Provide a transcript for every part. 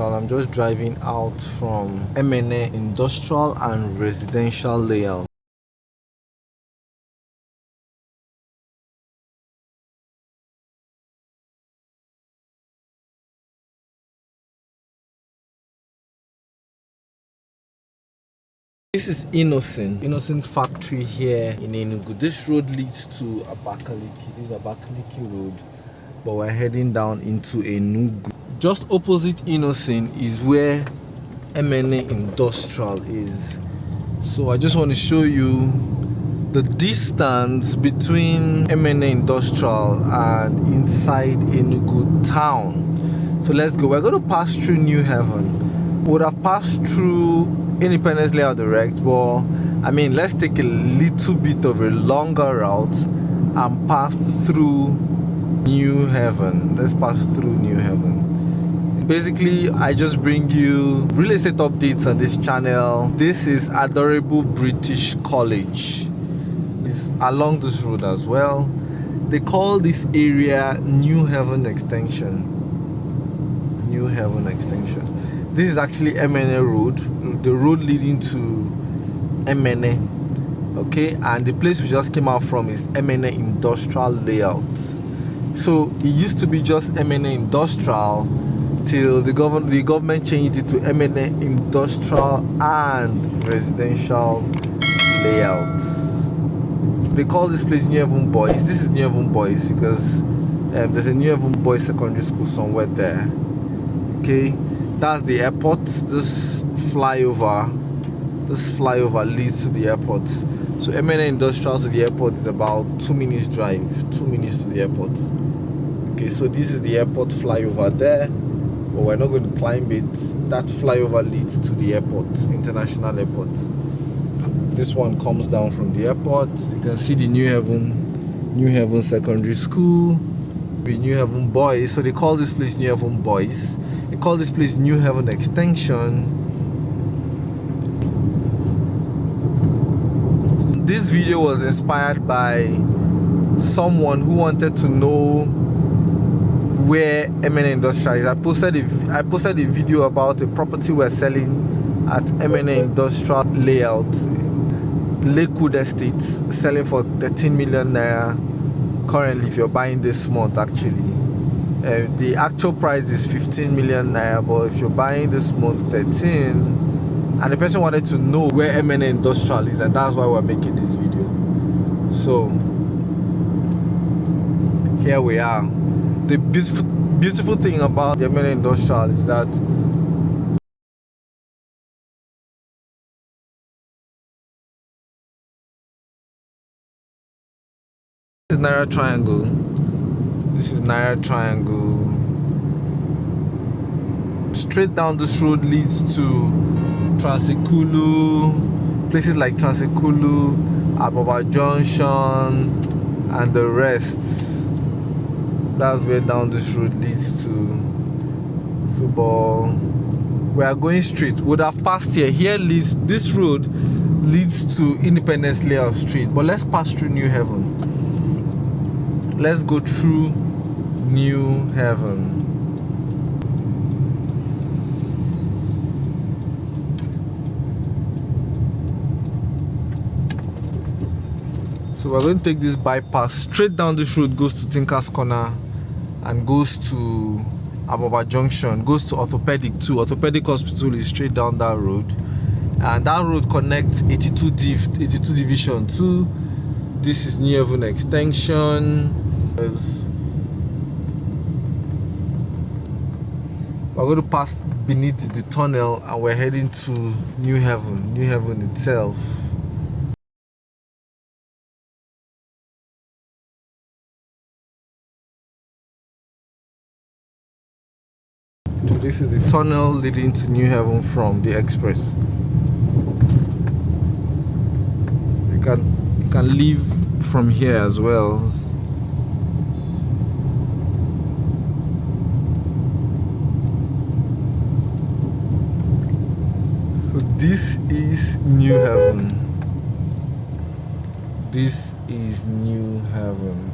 I'm just driving out from Emene Industrial and Residential Layout. This is Innocent factory here in Enugu. This road leads to Abakaliki. This is Abakaliki road, but we're heading down into Enugu. Just opposite Innocent is where Emene Industrial is. So I just want to show you the distance between Emene Industrial and inside Enugu town. So let's go. We're going to pass through New Haven. We would have passed through Independence Layout direct, but I mean, let's take a little bit of a longer route and pass through New Haven. Let's pass through New Haven. Basically, I just bring you real estate updates on this channel. This is adorable British College. It's along this road as well. They call this area New Haven Extension. New Haven Extension. This is actually Emene Road, the road leading to Emene. Okay, and the place we just came out from is Emene Industrial Layout. So it used to be just Emene Industrial till the government changed it to Emene Industrial and Residential Layouts. They call this place New Haven Boys. This is New Haven Boys because there's a New Haven Boys secondary school somewhere there. Okay, that's the airport. This flyover leads to the airport. So Emene Industrial to the airport is about 2 minutes drive. 2 minutes to the airport. Okay, so this is the airport flyover there, but we're not going to climb it. That flyover leads to the airport, international airport. This one comes down from the airport. You can see the New Haven Secondary School, the New Haven Boys. So they call this place New Haven Boys. They call this place New Haven Extension. This video was inspired by someone who wanted to know where Emene Industrial is. I posted a video about a property we're selling at Emene Industrial Layout, Lakewood Estate, selling for 13 million naira currently. If you're buying this month, actually, the actual price is 15 million naira, but if you're buying this month, 13. And the person wanted to know where Emene Industrial is, and that's why we're making this video. So here we are. The beautiful thing about the Emene Industrial is that this is Naira Triangle. This is Naira Triangle. Straight down this road leads to Transekulu, places like Transekulu, Ababa Junction, and the rest. That's where down this road leads to. So, but we are going straight. Would have passed here. This road leads to Independence Layout Street, but let's pass through New Haven. Let's go through New Haven. So we're going to take this bypass straight down this road, goes to Tinker's Corner and goes to Ababa Junction, goes to Orthopedic too. Orthopedic Hospital is straight down that road, and that road connects 82 Division 2. This is New Haven Extension. We're going to pass beneath the tunnel and we're heading to New Haven itself. This is the tunnel leading to New Haven from the express. You can leave from here as well. So this is New Haven. This is New Haven.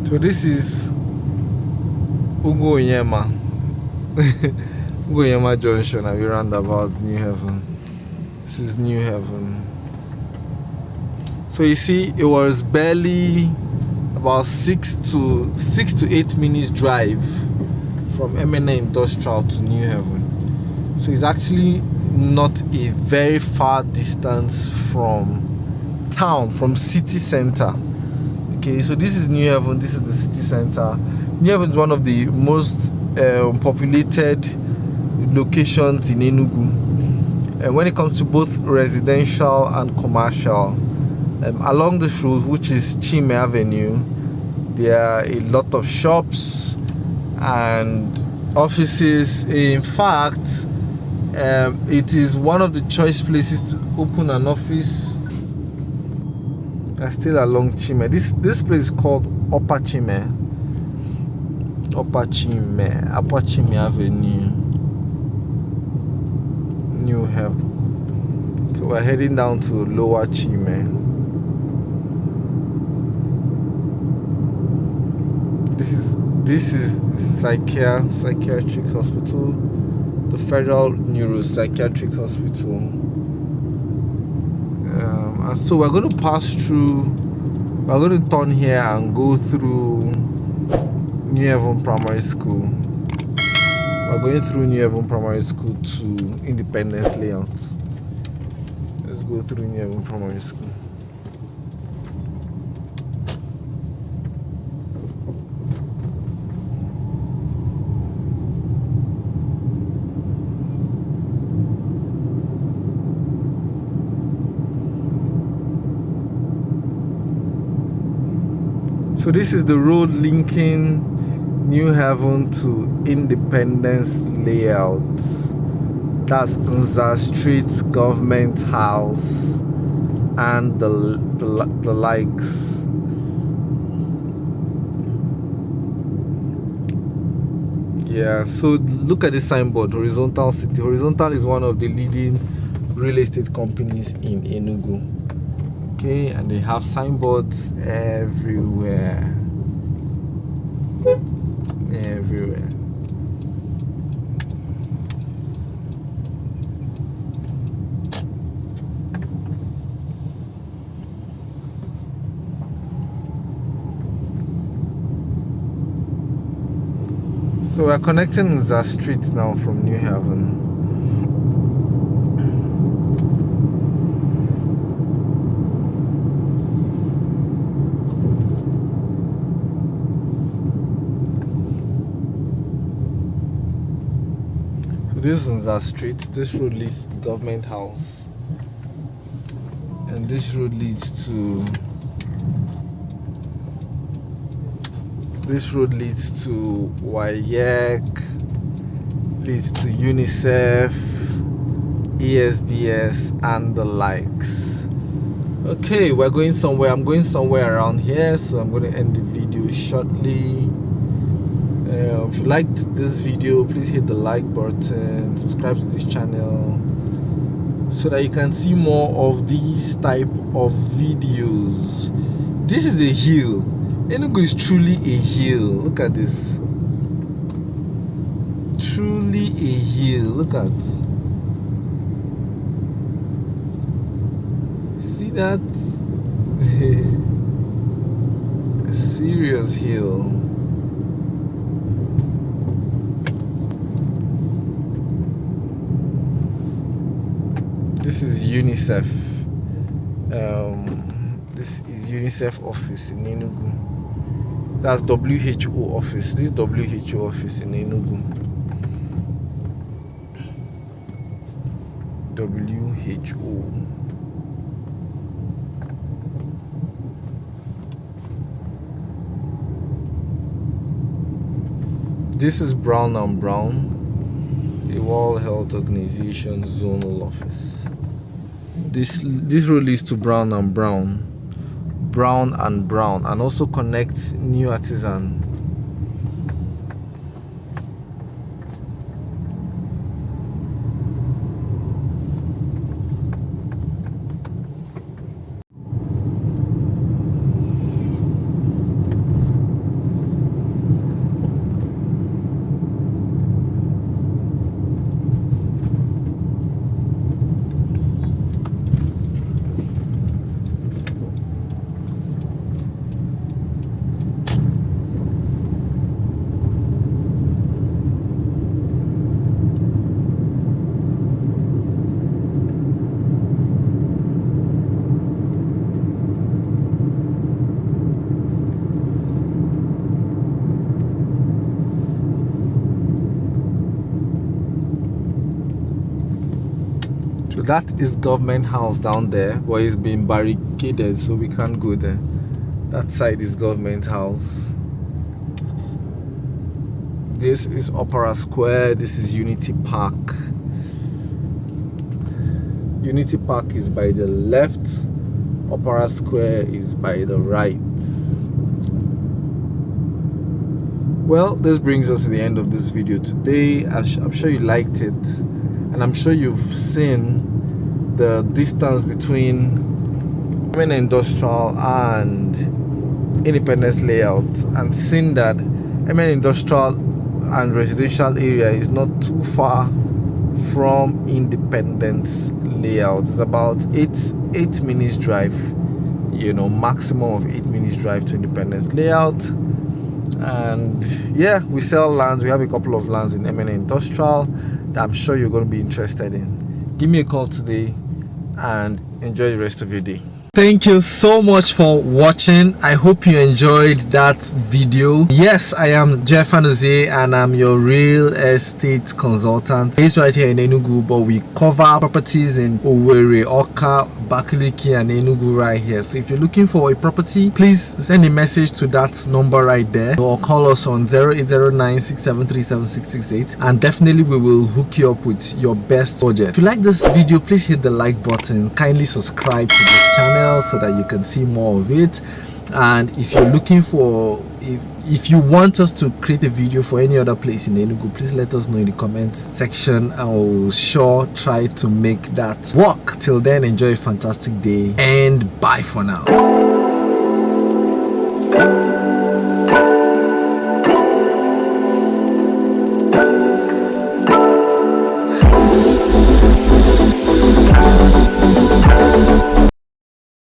So this is Ugonyema. Ugonyema Junction, and we roundabout New Haven. This is New Haven. So you see, it was barely about 6 to 8 minutes drive from Emene Industrial to New Haven. So it's actually not a very far distance from town, from city center. Okay, so this is New Haven, this is the city center. New Haven is one of the most populated locations in Enugu. And when it comes to both residential and commercial, along this road, which is Chime Avenue, there are a lot of shops and offices. In fact, it is one of the choice places to open an office. Still along Chime. This place is called Upper Chime Avenue, New Haven. So we're heading down to Lower Chime. This is psychiatric hospital, the Federal Neuropsychiatric Hospital. And so we're going to pass through. We're going to turn here and go through New Haven Primary School. We're going through New Haven Primary School to Independence Layout. Let's go through New Haven Primary School. So this is the road linking New Haven to Independence Layout. That's Nza Street, Government House, and the likes. Yeah, so look at the signboard, Horizontal City. Horizontal is one of the leading real estate companies in Enugu. Okay, and they have signboards everywhere. So we're connecting the street now from New Haven. This is our street. This road leads to the Government House, and this road leads to WAEC, leads to UNICEF, ESBS, and the likes. Okay, we're going somewhere. I'm going somewhere around here, so I'm going to end the video shortly. If you liked this video, please hit the like button, subscribe to this channel so that you can see more of these type of videos. This is a hill. Enugu is truly a hill. Look at this. Truly a hill. Look at. See that? A serious hill. This is UNICEF. This is UNICEF office in Enugu. That's WHO office. This is WHO office in Enugu. WHO. This is Brown and Brown, the World Health Organization zonal office. This road leads to Brown and Brown, and also connects New Artisan. So that is government house down there, but it's been barricaded, so we can't go there. That side is government house. This is Okpara Square. This is Unity Park. Unity Park is by the left. Okpara Square is by the right. Well, this brings us to the end of this video today. I'm sure you liked it, and I'm sure you've seen the distance between Emene Industrial and Independence Layout, and seen that Emene Industrial and residential area is not too far from Independence Layout. It's about 8 minutes drive, maximum of 8 minutes drive to Independence Layout. And yeah, we sell lands. We have a couple of lands in Emene Industrial that I'm sure you're going to be interested in. Give me a call today and enjoy the rest of your day. Thank you so much for watching. I hope you enjoyed that video. Yes, I am Jeff Anozie, and I'm your real estate consultant based right here in Enugu, but we cover properties in Owerri, Okpara, abakaliki and Enugu right here. So if you're looking for a property, please send a message to that number right there, or call us on 0809-673-7668, and definitely we will hook you up with your best budget. If you like this video, please hit the like button. Kindly subscribe to this channel so that you can see more of it. And if you're looking for, if you want us to create a video for any other place in Enugu, please let us know in the comment section, and we'll sure try to make that work. Till then, enjoy a fantastic day and bye for now.